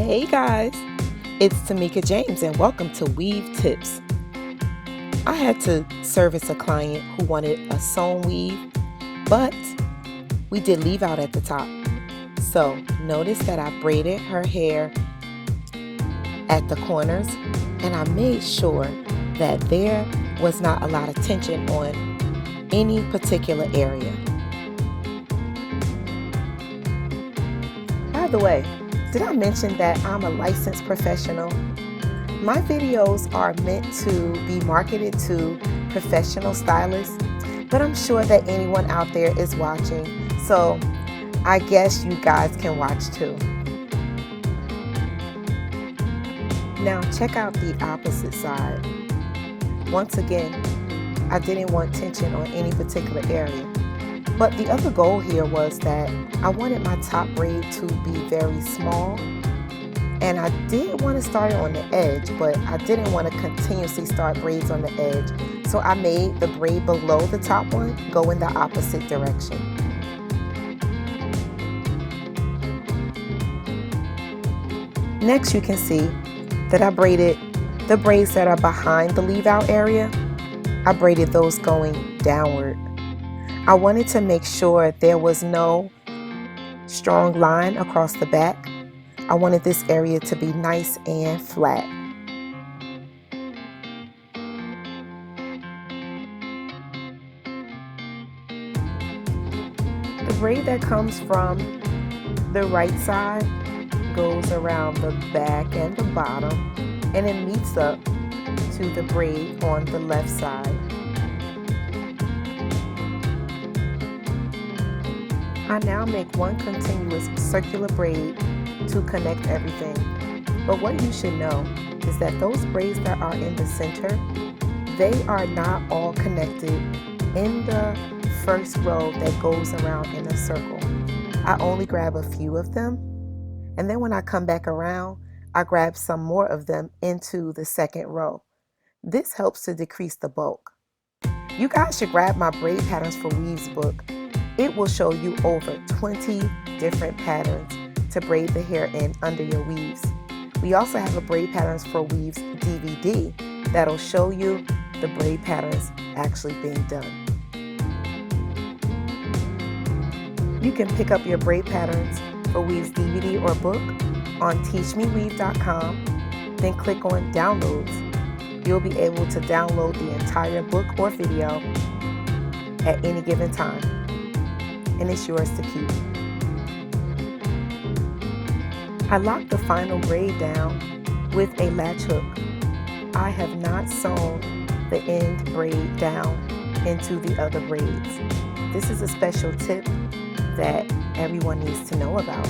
Hey guys, it's Tomeka James and welcome to Weave Tips. I had to service a client who wanted a sewn weave, but we did leave out at the top. So notice that I braided her hair at the corners and I made sure that there was not a lot of tension on any particular area. By the way, did I mention that I'm a licensed professional? My videos are meant to be marketed to professional stylists, but I'm sure that anyone out there is watching, so I guess you guys can watch too. Now check out the opposite side. Once again, I didn't want tension on any particular area. But the other goal here was that I wanted my top braid to be very small, and I did want to start it on the edge, but I didn't want to continuously start braids on the edge. So I made the braid below the top one go in the opposite direction. Next, you can see that I braided the braids that are behind the leave out area. I braided those going downward. I wanted to make sure there was no strong line across the back. I wanted this area to be nice and flat. The braid that comes from the right side goes around the back and the bottom, and it meets up to the braid on the left side. I now make one continuous circular braid to connect everything. But what you should know is that those braids that are in the center, they are not all connected in the first row that goes around in a circle. I only grab a few of them, and then when I come back around, I grab some more of them into the second row. This helps to decrease the bulk. You guys should grab my Braid Patterns for Weaves book. It will show you over 20 different patterns to braid the hair in under your weaves. We also have a Braid Patterns for Weaves DVD that'll show you the braid patterns actually being done. You can pick up your Braid Patterns for Weaves DVD or book on teachmeweave.com, then click on Downloads. You'll be able to download the entire book or video at any given time, and it's yours to keep. I locked the final braid down with a latch hook. I have not sewn the end braid down into the other braids. This is a special tip that everyone needs to know about.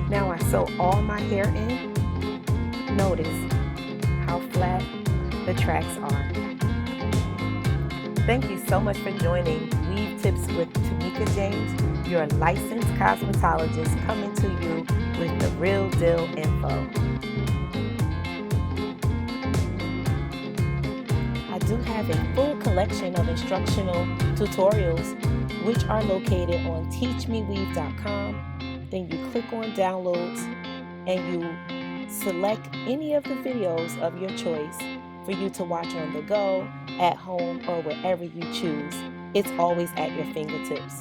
Now I sew all my hair in. Notice how flat the tracks are. Thank you so much for joining Weave Tips with Tomeka James, your licensed cosmetologist, coming to you with the real deal info. I do have a full collection of instructional tutorials which are located on teachmeweave.com. Then you click on Downloads and you select any of the videos of your choice for you to watch on the go, at home, or wherever you choose. It's always at your fingertips.